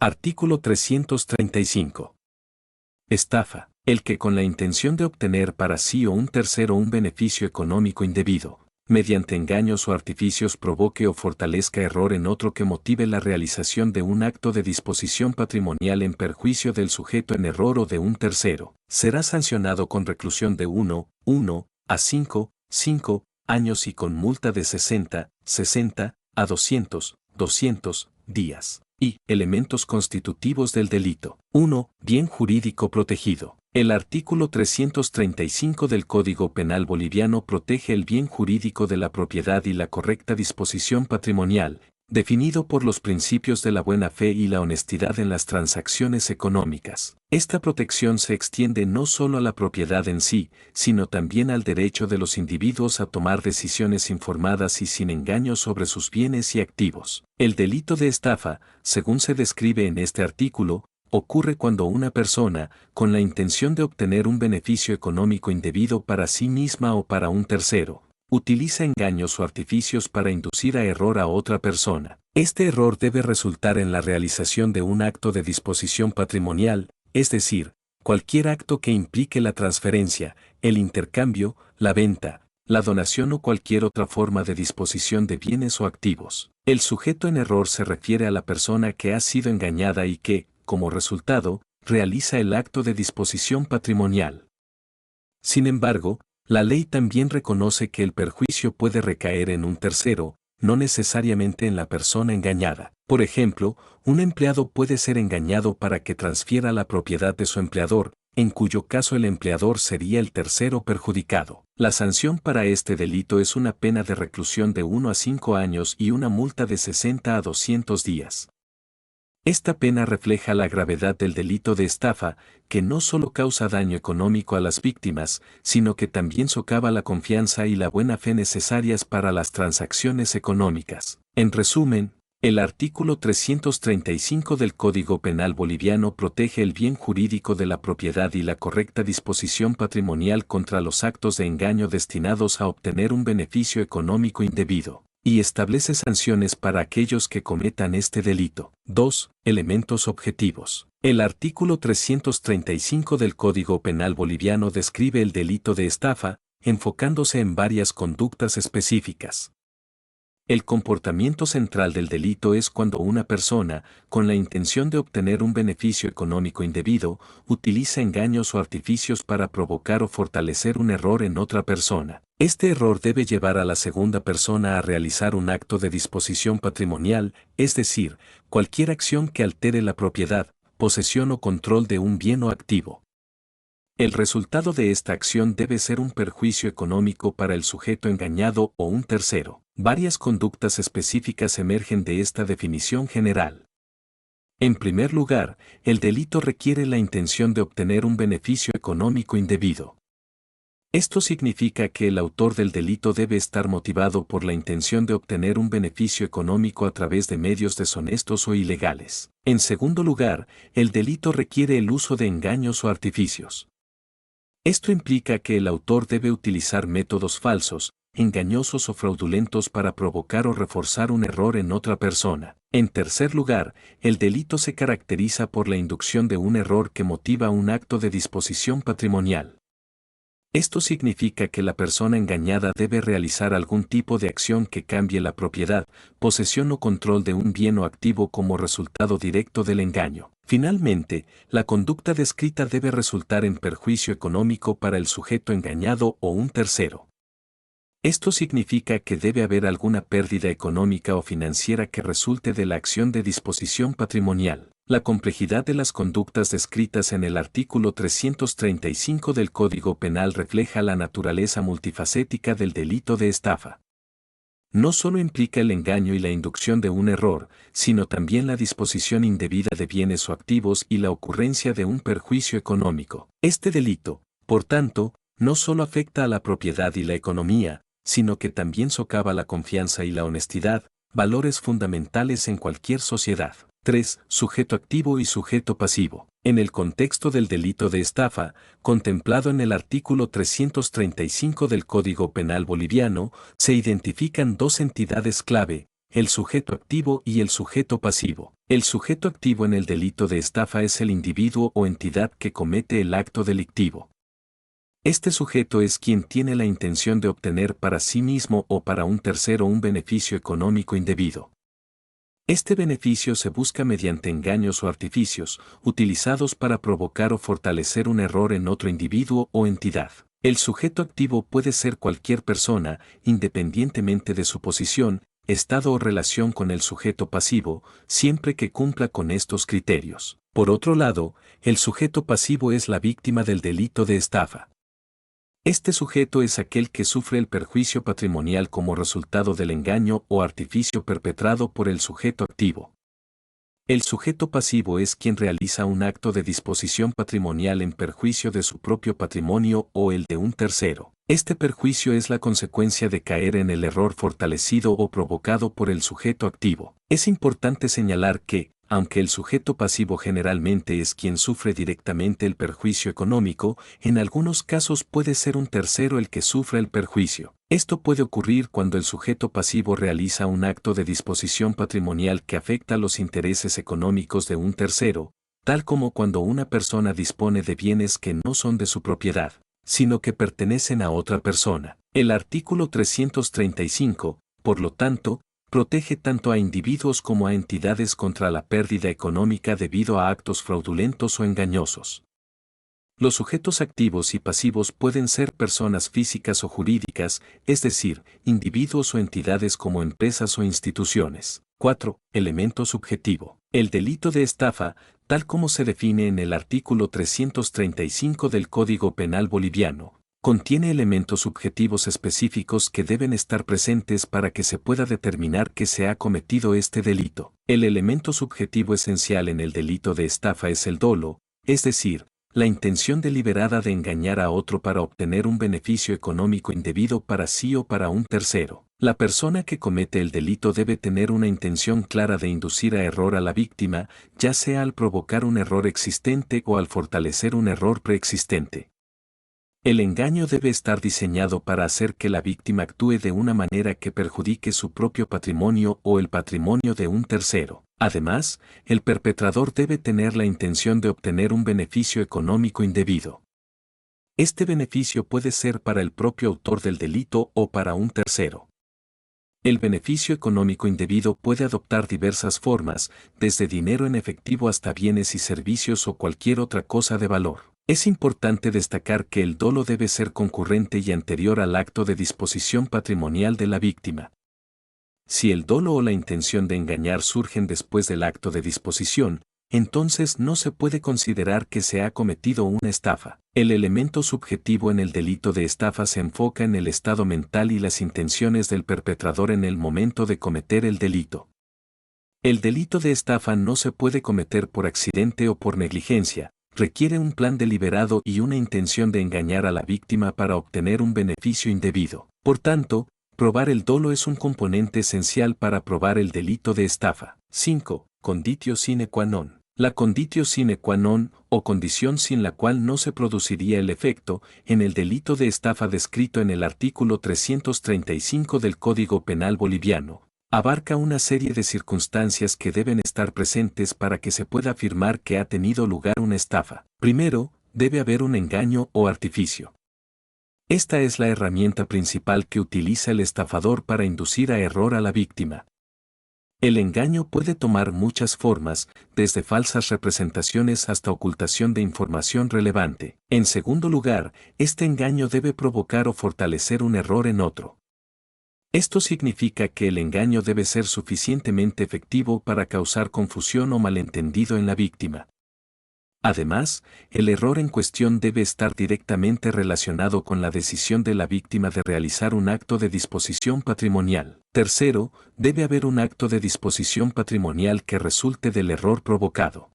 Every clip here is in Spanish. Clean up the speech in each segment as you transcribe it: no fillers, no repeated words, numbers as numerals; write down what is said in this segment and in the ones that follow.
Artículo 335. Estafa. El que con la intención de obtener para sí o un tercero un beneficio económico indebido, mediante engaños o artificios provoque o fortalezca error en otro que motive la realización de un acto de disposición patrimonial en perjuicio del sujeto en error o de un tercero, será sancionado con reclusión de 1 a 5 años y con multa de 60 a 200 días. Y elementos constitutivos del delito. 1. Bien jurídico protegido. El artículo 335 del Código Penal boliviano protege el bien jurídico de la propiedad y la correcta disposición patrimonial, definido por los principios de la buena fe y la honestidad en las transacciones económicas. Esta protección se extiende no solo a la propiedad en sí, sino también al derecho de los individuos a tomar decisiones informadas y sin engaño sobre sus bienes y activos. El delito de estafa, según se describe en este artículo, ocurre cuando una persona, con la intención de obtener un beneficio económico indebido para sí misma o para un tercero, utiliza engaños o artificios para inducir a error a otra persona. Este error debe resultar en la realización de un acto de disposición patrimonial, es decir, cualquier acto que implique la transferencia, el intercambio, la venta, la donación o cualquier otra forma de disposición de bienes o activos. El sujeto en error se refiere a la persona que ha sido engañada y que, como resultado, realiza el acto de disposición patrimonial. Sin embargo, la ley también reconoce que el perjuicio puede recaer en un tercero, no necesariamente en la persona engañada. Por ejemplo, un empleado puede ser engañado para que transfiera la propiedad de su empleador, en cuyo caso el empleador sería el tercero perjudicado. La sanción para este delito es una pena de reclusión de 1 a 5 años y una multa de 60 a 200 días. Esta pena refleja la gravedad del delito de estafa, que no solo causa daño económico a las víctimas, sino que también socava la confianza y la buena fe necesarias para las transacciones económicas. En resumen, el artículo 335 del Código Penal boliviano protege el bien jurídico de la propiedad y la correcta disposición patrimonial contra los actos de engaño destinados a obtener un beneficio económico indebido, y establece sanciones para aquellos que cometan este delito. 2. Elementos objetivos. El artículo 335 del Código Penal boliviano describe el delito de estafa, enfocándose en varias conductas específicas. El comportamiento central del delito es cuando una persona, con la intención de obtener un beneficio económico indebido, utiliza engaños o artificios para provocar o fortalecer un error en otra persona. Este error debe llevar a la segunda persona a realizar un acto de disposición patrimonial, es decir, cualquier acción que altere la propiedad, posesión o control de un bien o activo. El resultado de esta acción debe ser un perjuicio económico para el sujeto engañado o un tercero. Varias conductas específicas emergen de esta definición general. En primer lugar, el delito requiere la intención de obtener un beneficio económico indebido. Esto significa que el autor del delito debe estar motivado por la intención de obtener un beneficio económico a través de medios deshonestos o ilegales. En segundo lugar, el delito requiere el uso de engaños o artificios. Esto implica que el autor debe utilizar métodos falsos, engañosos o fraudulentos para provocar o reforzar un error en otra persona. En tercer lugar, el delito se caracteriza por la inducción de un error que motiva un acto de disposición patrimonial. Esto significa que la persona engañada debe realizar algún tipo de acción que cambie la propiedad, posesión o control de un bien o activo como resultado directo del engaño. Finalmente, la conducta descrita debe resultar en perjuicio económico para el sujeto engañado o un tercero. Esto significa que debe haber alguna pérdida económica o financiera que resulte de la acción de disposición patrimonial. La complejidad de las conductas descritas en el artículo 335 del Código Penal refleja la naturaleza multifacética del delito de estafa. No solo implica el engaño y la inducción de un error, sino también la disposición indebida de bienes o activos y la ocurrencia de un perjuicio económico. Este delito, por tanto, no solo afecta a la propiedad y la economía, sino que también socava la confianza y la honestidad, valores fundamentales en cualquier sociedad. 3. Sujeto activo y sujeto pasivo. En el contexto del delito de estafa, contemplado en el artículo 335 del Código Penal boliviano, se identifican dos entidades clave, el sujeto activo y el sujeto pasivo. El sujeto activo en el delito de estafa es el individuo o entidad que comete el acto delictivo. Este sujeto es quien tiene la intención de obtener para sí mismo o para un tercero un beneficio económico indebido. Este beneficio se busca mediante engaños o artificios, utilizados para provocar o fortalecer un error en otro individuo o entidad. El sujeto activo puede ser cualquier persona, independientemente de su posición, estado o relación con el sujeto pasivo, siempre que cumpla con estos criterios. Por otro lado, el sujeto pasivo es la víctima del delito de estafa. Este sujeto es aquel que sufre el perjuicio patrimonial como resultado del engaño o artificio perpetrado por el sujeto activo. El sujeto pasivo es quien realiza un acto de disposición patrimonial en perjuicio de su propio patrimonio o el de un tercero. Este perjuicio es la consecuencia de caer en el error fortalecido o provocado por el sujeto activo. Es importante señalar que, aunque el sujeto pasivo generalmente es quien sufre directamente el perjuicio económico, en algunos casos puede ser un tercero el que sufra el perjuicio. Esto puede ocurrir cuando el sujeto pasivo realiza un acto de disposición patrimonial que afecta los intereses económicos de un tercero, tal como cuando una persona dispone de bienes que no son de su propiedad, sino que pertenecen a otra persona. El artículo 335, por lo tanto, protege tanto a individuos como a entidades contra la pérdida económica debido a actos fraudulentos o engañosos. Los sujetos activos y pasivos pueden ser personas físicas o jurídicas, es decir, individuos o entidades como empresas o instituciones. 4. Elemento subjetivo. El delito de estafa, tal como se define en el artículo 335 del Código Penal boliviano, contiene elementos subjetivos específicos que deben estar presentes para que se pueda determinar que se ha cometido este delito. El elemento subjetivo esencial en el delito de estafa es el dolo, es decir, la intención deliberada de engañar a otro para obtener un beneficio económico indebido para sí o para un tercero. La persona que comete el delito debe tener una intención clara de inducir a error a la víctima, ya sea al provocar un error existente o al fortalecer un error preexistente. El engaño debe estar diseñado para hacer que la víctima actúe de una manera que perjudique su propio patrimonio o el patrimonio de un tercero. Además, el perpetrador debe tener la intención de obtener un beneficio económico indebido. Este beneficio puede ser para el propio autor del delito o para un tercero. El beneficio económico indebido puede adoptar diversas formas, desde dinero en efectivo hasta bienes y servicios o cualquier otra cosa de valor. Es importante destacar que el dolo debe ser concurrente y anterior al acto de disposición patrimonial de la víctima. Si el dolo o la intención de engañar surgen después del acto de disposición, entonces no se puede considerar que se ha cometido una estafa. El elemento subjetivo en el delito de estafa se enfoca en el estado mental y las intenciones del perpetrador en el momento de cometer el delito. El delito de estafa no se puede cometer por accidente o por negligencia, requiere un plan deliberado y una intención de engañar a la víctima para obtener un beneficio indebido. Por tanto, probar el dolo es un componente esencial para probar el delito de estafa. 5. Conditio sine qua non. La conditio sine qua non, o condición sin la cual no se produciría el efecto, en el delito de estafa descrito en el artículo 335 del Código Penal boliviano, abarca una serie de circunstancias que deben estar presentes para que se pueda afirmar que ha tenido lugar una estafa. Primero, debe haber un engaño o artificio. Esta es la herramienta principal que utiliza el estafador para inducir a error a la víctima. El engaño puede tomar muchas formas, desde falsas representaciones hasta ocultación de información relevante. En segundo lugar, este engaño debe provocar o fortalecer un error en otro. Esto significa que el engaño debe ser suficientemente efectivo para causar confusión o malentendido en la víctima. Además, el error en cuestión debe estar directamente relacionado con la decisión de la víctima de realizar un acto de disposición patrimonial. Tercero, debe haber un acto de disposición patrimonial que resulte del error provocado.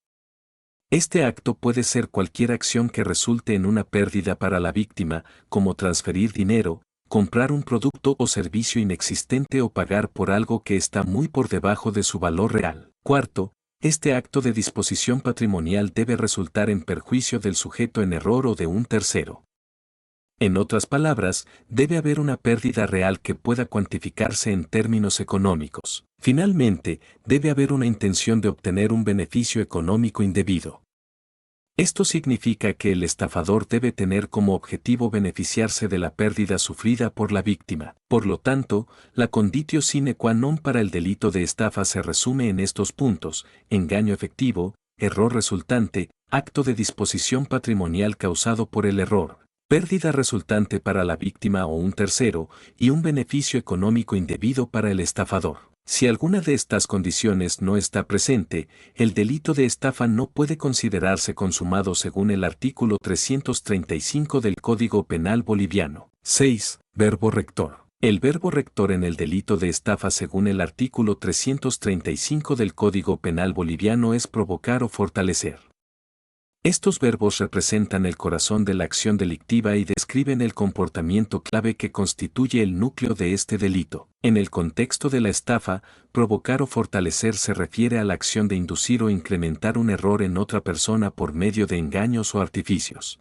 Este acto puede ser cualquier acción que resulte en una pérdida para la víctima, como transferir dinero, comprar un producto o servicio inexistente o pagar por algo que está muy por debajo de su valor real. Cuarto, este acto de disposición patrimonial debe resultar en perjuicio del sujeto en error o de un tercero. En otras palabras, debe haber una pérdida real que pueda cuantificarse en términos económicos. Finalmente, debe haber una intención de obtener un beneficio económico indebido. Esto significa que el estafador debe tener como objetivo beneficiarse de la pérdida sufrida por la víctima. Por lo tanto, la conditio sine qua non para el delito de estafa se resume en estos puntos: engaño efectivo, error resultante, acto de disposición patrimonial causado por el error, pérdida resultante para la víctima o un tercero, y un beneficio económico indebido para el estafador. Si alguna de estas condiciones no está presente, el delito de estafa no puede considerarse consumado según el artículo 335 del Código Penal boliviano. 6. Verbo rector. El verbo rector en el delito de estafa según el artículo 335 del Código Penal boliviano es provocar o fortalecer. Estos verbos representan el corazón de la acción delictiva y describen el comportamiento clave que constituye el núcleo de este delito. En el contexto de la estafa, provocar o fortalecer se refiere a la acción de inducir o incrementar un error en otra persona por medio de engaños o artificios.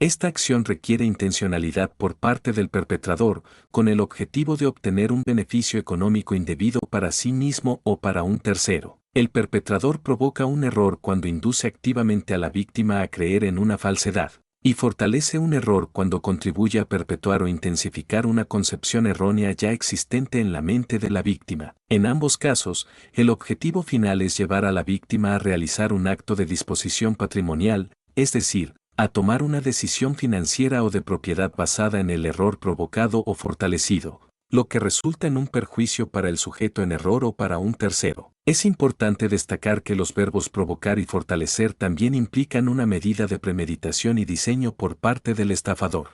Esta acción requiere intencionalidad por parte del perpetrador, con el objetivo de obtener un beneficio económico indebido para sí mismo o para un tercero. El perpetrador provoca un error cuando induce activamente a la víctima a creer en una falsedad, y fortalece un error cuando contribuye a perpetuar o intensificar una concepción errónea ya existente en la mente de la víctima. En ambos casos, el objetivo final es llevar a la víctima a realizar un acto de disposición patrimonial, es decir, a tomar una decisión financiera o de propiedad basada en el error provocado o fortalecido, lo que resulta en un perjuicio para el sujeto en error o para un tercero. Es importante destacar que los verbos provocar y fortalecer también implican una medida de premeditación y diseño por parte del estafador.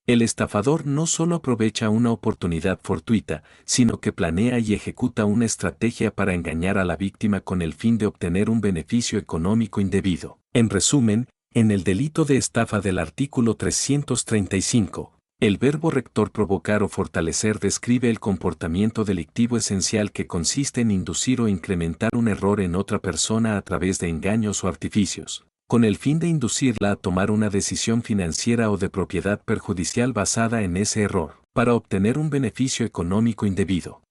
El estafador no solo aprovecha una oportunidad fortuita, sino que planea y ejecuta una estrategia para engañar a la víctima con el fin de obtener un beneficio económico indebido. En resumen, en el delito de estafa del artículo 335, el verbo rector provocar o fortalecer describe el comportamiento delictivo esencial que consiste en inducir o incrementar un error en otra persona a través de engaños o artificios, con el fin de inducirla a tomar una decisión financiera o de propiedad perjudicial basada en ese error, para obtener un beneficio económico indebido.